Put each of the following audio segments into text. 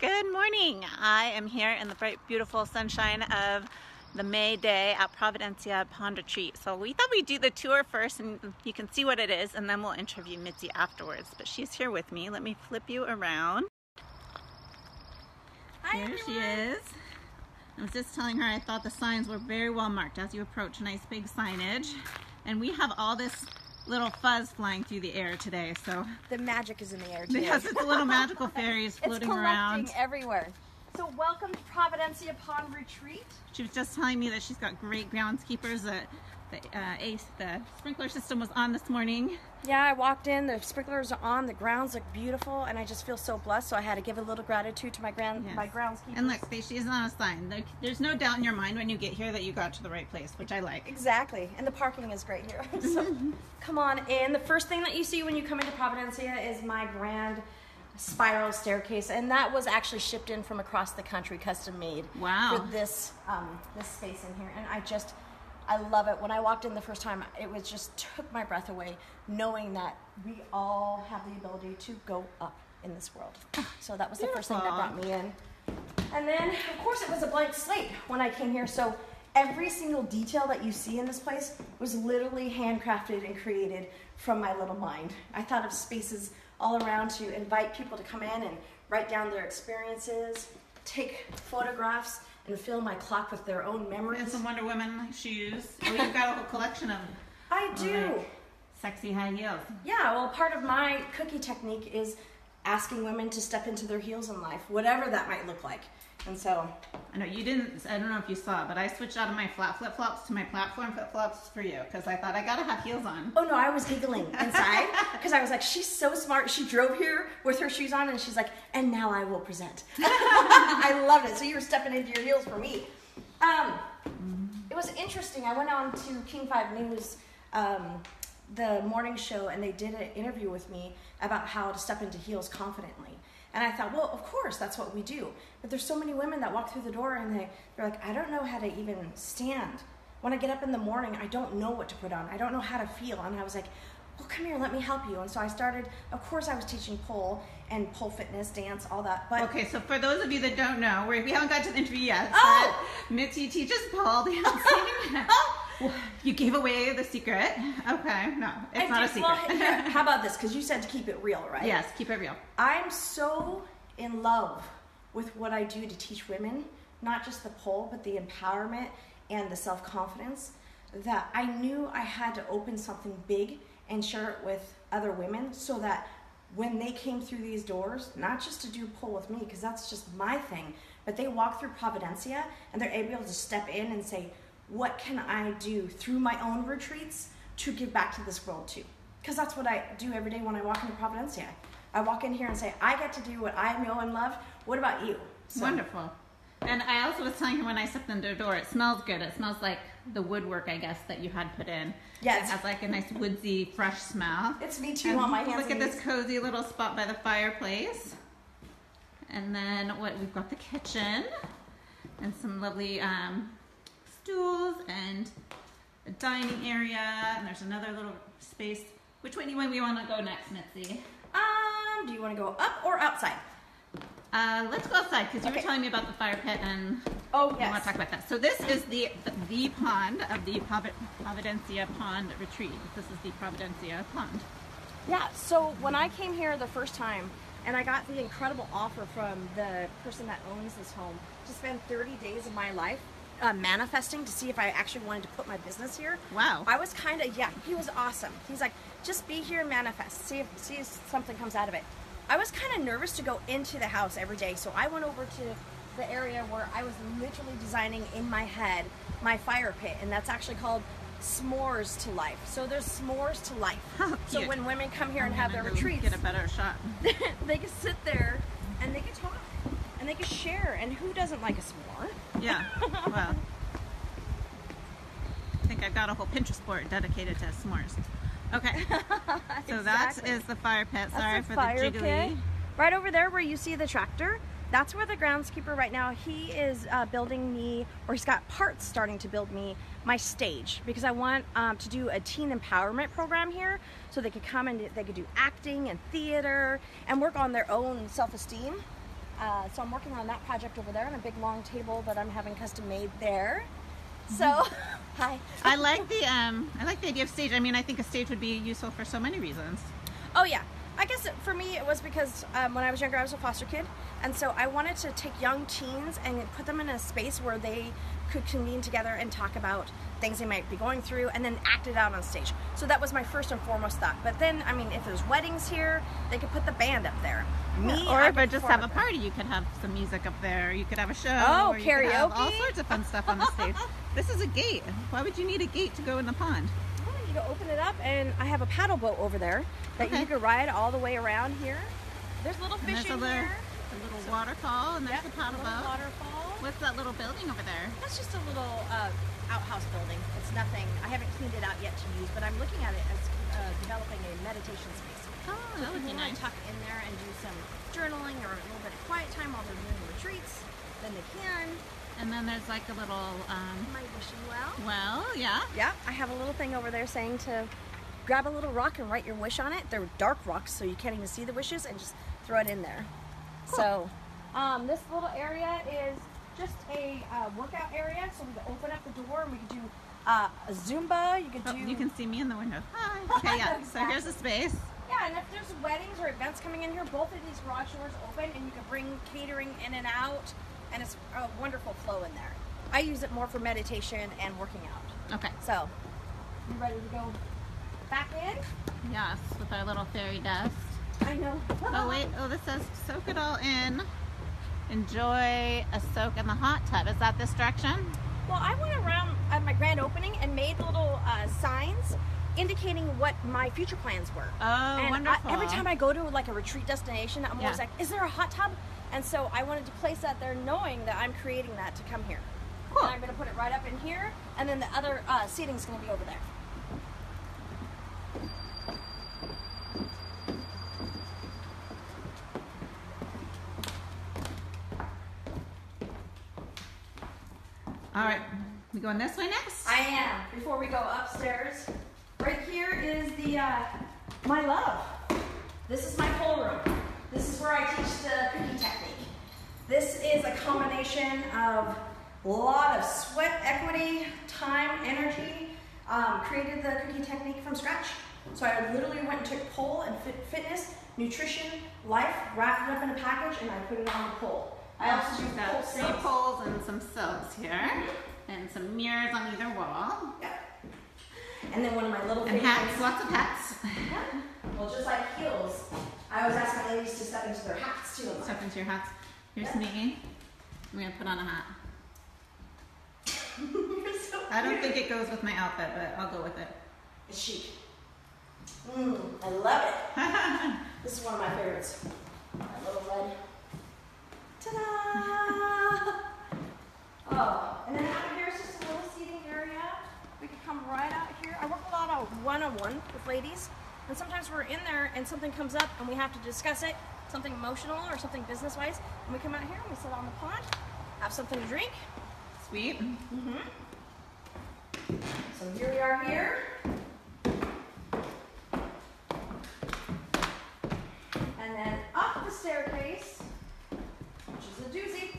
Good morning. I am here in the bright, beautiful sunshine of the May day at Providencia Pond Retreat. So we thought we'd do the tour first and you can see what it is, and then we'll interview Mitzi afterwards. But she's here with me. Let me flip you around. Hi, here everyone. She is. I was just telling her I thought the signs were very well marked as you approach. Nice big signage. And we have all this little fuzz flying through the air today, so the magic is in the air today. Yes, it's little magical fairies floating around. It's collecting everywhere. So welcome to Providencia Pond Retreat. She was just telling me that she's got great groundskeepers. The sprinkler system was on this morning. Yeah, I walked in, the sprinklers are on, the grounds look beautiful, and I just feel so blessed, so I had to give a little gratitude to my groundskeepers. And look, she is on a sign. There's no doubt in your mind when you get here that you got to the right place, which I like. Exactly, and the parking is great here. So come on in. The first thing that you see when you come into Providencia is my grand spiral staircase, and that was actually shipped in from across the country, custom made. Wow. For this space in here, and I love it. When I walked in the first time, it was just took my breath away, knowing that we all have the ability to go up in this world. So that was the first thing that brought me in. And then, of course, it was a blank slate when I came here. So every single detail that you see in this place was literally handcrafted and created from my little mind. I thought of spaces all around to invite people to come in and write down their experiences, take photographs, and fill my clock with their own memories. And some Wonder Woman shoes. Oh, you've got a whole collection of them. I do. Like sexy high heels. Yeah, well, part of my cookie technique is asking women to step into their heels in life, whatever that might look like. And so I know you didn't, I don't know if you saw, but I switched out of my flat flip-flops to my platform flip-flops for you because I thought I gotta have heels on. Oh no, I was giggling inside because I was like, she's so smart. She drove here with her shoes on and she's like, and now I will present. I loved it. So you were stepping into your heels for me. It was interesting. I went on to King 5 News, the morning show, and they did an interview with me about how to step into heels confidently. And I thought, well, of course, that's what we do. But there's so many women that walk through the door and they're like, I don't know how to even stand. When I get up in the morning, I don't know what to put on. I don't know how to feel. And I was like, well, come here, let me help you. And so I started, of course, I was teaching pole and pole fitness, dance, all that. But okay, so for those of you that don't know, we haven't got to the interview yet, oh! but Mitzi teaches pole dancing. You gave away the secret. Okay, no, it's not a secret. Well, how about this? Because you said to keep it real, right? Yes, keep it real. I'm so in love with what I do to teach women, not just the pole, but the empowerment and the self-confidence, that I knew I had to open something big and share it with other women so that when they came through these doors, not just to do pole with me, because that's just my thing, but they walk through Providencia and they're able to step in and say, what can I do through my own retreats to give back to this world too? Because that's what I do every day when I walk into Providencia. I walk in here and say, I get to do what I know and love. What about you? So. Wonderful. And I also was telling her when I stepped in the door, it smells good. It smells like the woodwork, I guess, that you had put in. Yes. It has like a nice woodsy, fresh smell. It's me too on my hands. Look at this cozy little spot by the fireplace. And then we've got the kitchen and some lovely stools and a dining area, and there's another little space. Which way do we want to go next, Mitzi? Do you want to go up or outside? Let's go outside because you were telling me about the fire pit, and I want to talk about that. So this is the pond of the Providencia Pond Retreat. This is the Providencia Pond. Yeah. So when I came here the first time, and I got the incredible offer from the person that owns this home to spend 30 days of my life manifesting to see if I actually wanted to put my business here. Wow. I was kind of, he was awesome. He's like, just be here and manifest. See if something comes out of it. I was kind of nervous to go into the house every day, so I went over to the area where I was literally designing in my head my fire pit, and that's actually called S'mores to Life. So there's s'mores to life. So when women come here and have their retreats, get a better shot. They can sit there and they can talk and they can share. And who doesn't like a s'more? Yeah. Well, I think I've got a whole Pinterest board dedicated to s'mores. Okay. So Exactly. that is the fire pit. Sorry for the jiggly. Pit. Right over there where you see the tractor, that's where the groundskeeper right now, he is building me, or he's got parts starting to build me my stage, because I want to do a teen empowerment program here, so they could come and they could do acting and theater and work on their own self-esteem. so I'm working on that project over there, and a big long table that I'm having custom made there. So, hi. I like the idea of stage. I mean, I think a stage would be useful for so many reasons. Oh yeah, I guess for me it was because when I was younger I was a foster kid, and so I wanted to take young teens and put them in a space where they could convene together and talk about things they might be going through and then act it out on stage. So that was my first and foremost thought. But then, I mean, if there's weddings here, they could put the band up there. Or if I just have a party, you could have some music up there. You could have a show. Oh, or you karaoke. could have all sorts of fun stuff on the stage. This is a gate. Why would you need a gate to go in the pond? Well, you can open it up, and I have a paddle boat over there that you could ride all the way around here. There's little fish in here. A little waterfall, and there's the paddle boat. Waterfall. What's that little building over there? That's just a little outhouse building. It's nothing. I haven't cleaned it out yet to use, but I'm looking at it as developing a meditation space. Oh, that would be nice. Tuck in there and do some journaling or a little bit of quiet time while they're doing retreats. Then they can. And then there's like a little My wishing well. well, yeah. Yeah, I have a little thing over there saying to grab a little rock and write your wish on it. They're dark rocks, so you can't even see the wishes, and just throw it in there. Cool. So this little area is just a workout area, so we can open up the door and we can do a Zumba. You can do. You can see me in the window. Hi. Okay, yeah. Exactly. So here's the space. Yeah, and if there's weddings or events coming in here, both of these garage doors open, and you can bring catering in and out, and it's a wonderful flow in there. I use it more for meditation and working out. Okay. So, you ready to go back in? Yes, with our little fairy dust. I know. Oh wait, this says soak it all in. Enjoy a soak in the hot tub. Is that this direction? Well, I went around at my grand opening and made little signs indicating what my future plans were. Oh, and wonderful. Every time I go to like a retreat destination, I'm always like, is there a hot tub? And so I wanted to place that there knowing that I'm creating that to come here. Cool. And I'm going to put it right up in here, and then the other seating is going to be over there. All right, we going this way next? I am. Before we go upstairs, right here is the my love. This is my pole room. This is where I teach the cookie technique. This is a combination of a lot of sweat equity, time, energy. Created the cookie technique from scratch. So I literally went and took pole and fitness, nutrition, life, wrapped it up in a package, and I put it on the pole. I also use got 3 poles and some silks here, and some mirrors on either wall. Yep. And then one of my little and hats, lots of hats. Yeah. Well, just like heels, I always ask my ladies to step into their hats too. Step into your hats. Here's me. I'm gonna put on a hat. You're so I don't think it goes with my outfit, but I'll go with it. It's chic. I love it. This is one of my favorites. My little red. Ta-da! Oh, and then out here is just a little seating area. We can come right out here. I work a lot of one-on-one with ladies, and sometimes we're in there and something comes up and we have to discuss it, something emotional or something business-wise, and we come out here and we sit on the pond, have something to drink. Sweet. So here we are here. And then up the staircase, which is a doozy.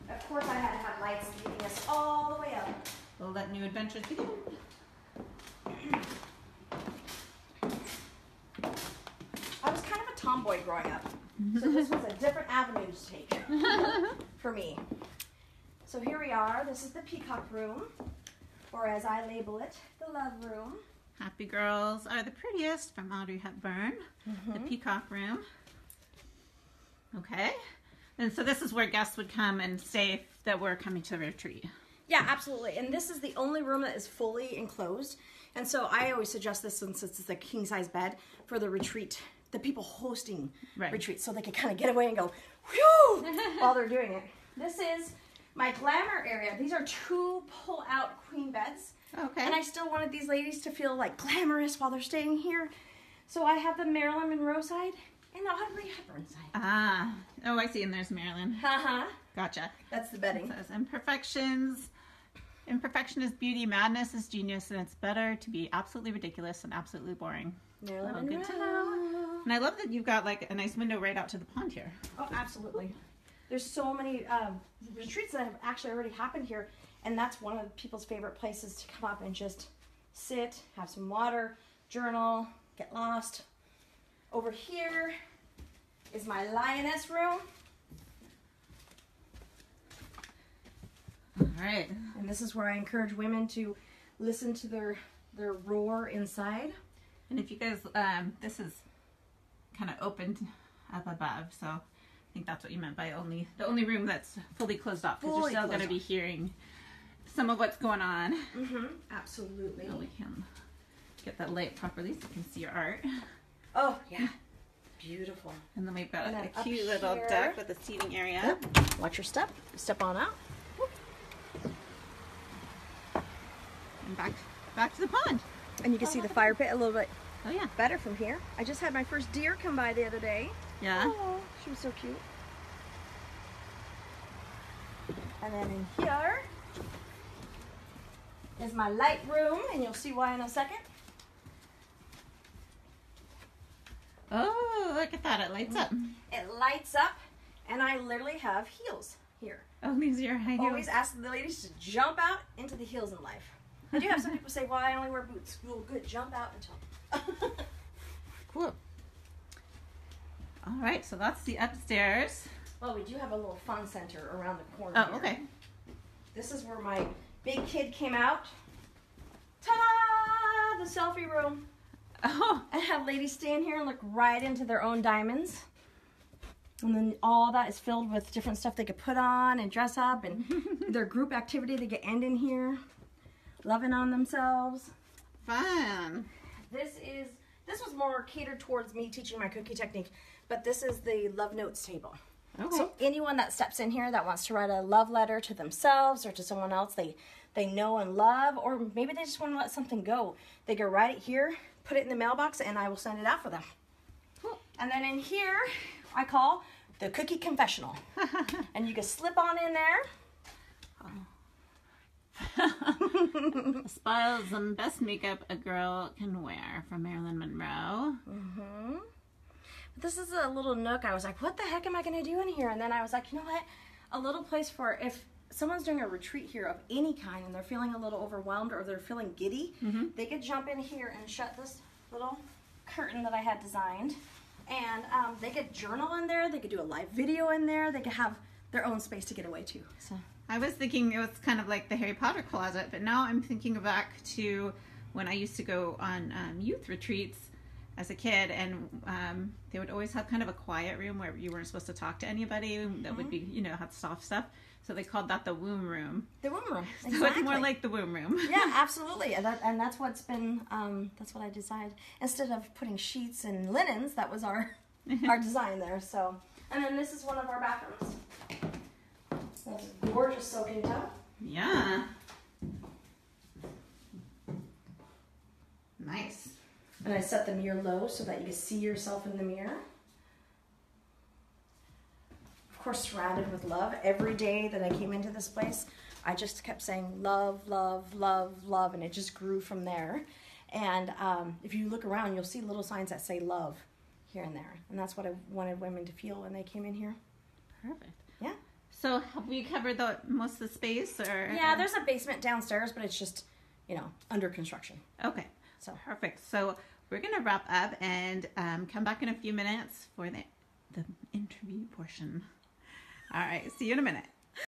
Of course, I had to have lights leading us all the way up. We'll let new adventures begin. I was kind of a tomboy growing up, so this was a different avenue to take for me. So here we are. This is the peacock room, or as I label it, the love room. Happy girls are the prettiest from Audrey Hepburn. The peacock room. Okay. And so this is where guests would come and stay that were coming to a retreat. Yeah, absolutely. And this is the only room that is fully enclosed. And so I always suggest this since it's a king size bed for the retreat, the people hosting retreats, so they can kind of get away and go, whew, while they're doing it. This is my glamour area. These are 2 pull-out queen beds. Okay. And I still wanted these ladies to feel like glamorous while they're staying here. So I have the Marilyn Monroe side and the Audrey Hepburn side. Ah. Oh, I see. And there's Marilyn. Haha. Gotcha. That's the bedding. It says imperfections. Imperfection is beauty. Madness is genius. And it's better to be absolutely ridiculous than absolutely boring. Marilyn Oh, Monroe. good to know. And I love that you've got like a nice window right out to the pond here. Oh, absolutely. There's so many retreats that have actually already happened here, and that's one of people's favorite places to come up and just sit, have some water, journal, get lost. Over here is my lioness room. All right. And this is where I encourage women to listen to their roar inside. And if you guys, this is kind of opened up above, so I think that's what you meant by the only room that's fully closed off, because you're still going to be hearing some of what's going on. Mm-hmm. Absolutely. So we can get that light properly so you can see your art. Oh, yeah. Beautiful. And then we've got a cute little deck with a seating area. Yep. Watch your step. Step on out. And back to the pond. And you can see the fire pit a little bit Oh, better from here. I just had my first deer come by the other day. Yeah. Oh, she was so cute. And then in here is my light room, and you'll see why in a second. Oh, look at that. It lights up. It lights up, and I literally have heels here. Oh, these are your high heels. Always ask the ladies to jump out into the heels in life. I do have some people say, well, I only wear boots. Well, good. Jump out and jump. Cool. All right, so that's the upstairs. Well, we do have a little fun center around the corner. Oh, here. okay. This is where my big kid came out. Ta-da! The selfie room. Oh. I have ladies stand here and look right into their own diamonds. And then all that is filled with different stuff they could put on and dress up, and their group activity they get end in here. Loving on themselves. Fun. This was more catered towards me teaching my cookie technique, but this is the love notes table. Okay. So anyone that steps in here that wants to write a love letter to themselves or to someone else they know and love, or maybe they just want to let something go, they can write it here, put it in the mailbox, and I will send it out for them. Cool. And then in here, I call the cookie confessional. And you can slip on in there. Styles and best makeup a girl can wear from Marilyn Monroe. Mm-hmm. This is a little nook. I was like, what the heck am I going to do in here? And then I was like, you know what? A little place for if someone's doing a retreat here of any kind and they're feeling a little overwhelmed or they're feeling giddy, they could jump in here and shut this little curtain that I had designed. And they could journal in there. They could do a live video in there. They could have their own space to get away to. So I was thinking it was kind of like the Harry Potter closet, but now I'm thinking back to when I used to go on youth retreats as a kid, and they would always have kind of a quiet room where you weren't supposed to talk to anybody. That would be, had soft stuff. So they called that the womb room. The womb room. Exactly. So it's more like the womb room. Yeah, absolutely. And that's what's been, that's what I decided. Instead of putting sheets and linens, that was our design there. So, and then this is one of our bathrooms. That's a gorgeous soaking tub. Yeah. Nice. And I set the mirror low so that you can see yourself in the mirror. Of course, surrounded with love. Every day that I came into this place, I just kept saying love, love, love, love, and it just grew from there. And if you look around, you'll see little signs that say love here and there. And that's what I wanted women to feel when they came in here. Perfect. Yeah. So have we covered most of the space? Or yeah, there's a basement downstairs, but it's just, under construction. Okay. So perfect. So we're going to wrap up and come back in a few minutes for the interview portion. All right. See you in a minute.